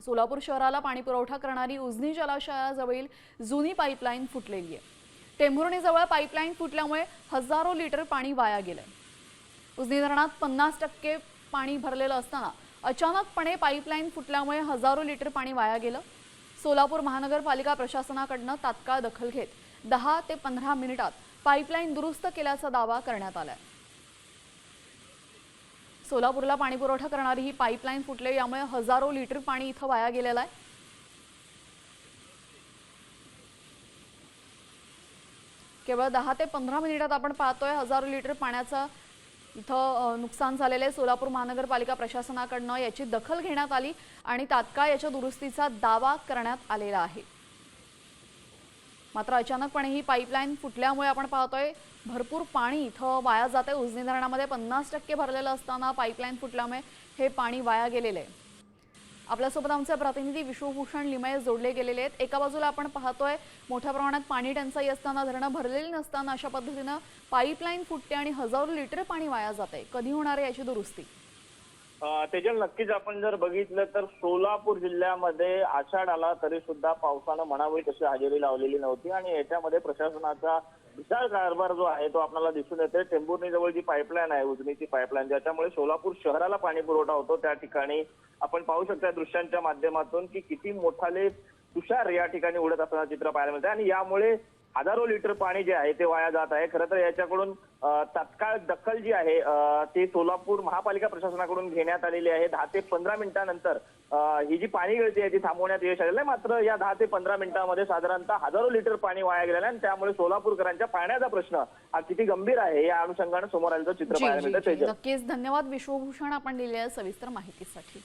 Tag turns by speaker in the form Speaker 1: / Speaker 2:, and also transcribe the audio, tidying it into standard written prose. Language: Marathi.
Speaker 1: सोलापूर शहराला पाणी पुरवठा करणारी उजनी जलाशयाजवळील जुनी पाईपलाईन फुटलेली आहे। टेंभुर्णीजवळ पाईपलाईन फुटल्यामुळे हजारो लिटर पाणी वाया गेले। उजनी धरणात 50% पाणी भरलेलं असताना अचानकपणे पाईपलाईन फुटल्यामुळे हजारो लिटर पाणी वाया गेलं। सोलापूर महानगरपालिका प्रशासनाकडून तात्काळ दखल घेत 10 ते 15 मिनिटात पाईपलाईन दुरुस्त केल्याचा दावा करण्यात आलाय। सोलापूरला पाणी पुरवठा करणारी ही पाईपलाईन फुटले, यामुळे हजारो लिटर पाणी इथं वाया गेलेलं आहे। केवळ 10 ते 15 मिनिटात आपण पाहतोय हजारो लिटर पाण्याचं इथं नुकसान झालेलं आहे। सोलापूर महानगरपालिका प्रशासनाकडून याची दखल घेण्यात आली आणि तात्काळ याच्या दुरुस्तीचा दावा करण्यात आलेला आहे। मात्र अचानकपणे ही पाईपलाईन फुटल्यामुळे आपण पाहतोय भरपूर पाणी इथं वाया जाते। उजनी धरणामध्ये 50% भरलेलं असताना पाईपलाईन फुटल्यामुळे हे पाणी वाया गेलेले आहे। आपल्यासोबत आमचे प्रतिनिधी विश्वभूषण लिमये जोडले गेलेले आहेत। एका बाजूला आपण पाहतोय मोठ्या प्रमाणात पाणी टंचाई असताना, धरणं भरलेली नसताना अशा पद्धतीने पाईपलाईन फुटते आणि हजारो लिटर पाणी वाया जाते। कधी होणार आहे याची दुरुस्ती?
Speaker 2: तेजल, नक्कीच आपण जर बघितलं तर सोलापूर जिल्ह्यामध्ये आषाढ आला तरी सुद्धा पावसानं म्हणावी तशी हजेरी लावलेली नव्हती आणि याच्यामध्ये प्रशासनाचा विशाल कारभार जो आहे तो आपल्याला दिसून येते। टेंभुर्णी जवळ जी पाईपलाईन आहे, उजनीची पाईपलाईन, ज्याच्यामुळे सोलापूर शहराला पाणी पुरवठा होतो, त्या ठिकाणी आपण पाहू शकता दृश्यांच्या माध्यमातून की किती मोठाले तुषार या ठिकाणी उडत असताना चित्र पाहायला मिळते आणि यामुळे हजारो लिटर पाणी जे आहे ते वाया जात आहे। खरं तर याच्याकडून तात्काळ दखल जी आहे ती सोलापूर महापालिका प्रशासनाकडून घेण्यात आलेली आहे। 10 ते 15 मिनिटांनंतर ही जी पाणी गळती आहे ती थांबवण्यात यश आलेलं आहे। मात्र या 10 ते 15 मिनिटांमध्ये साधारणतः हजारो लिटर पाणी वाया गेलेलं आहे आणि त्यामुळे सोलापूरकरांच्या पाण्याचा प्रश्न हा किती गंभीर आहे या अनुषंगाने समोर आलेलं चित्र पाहायला मिळतं।
Speaker 1: नक्कीच धन्यवाद विश्वभूषण, आपण दिलेल्या सविस्तर माहितीसाठी।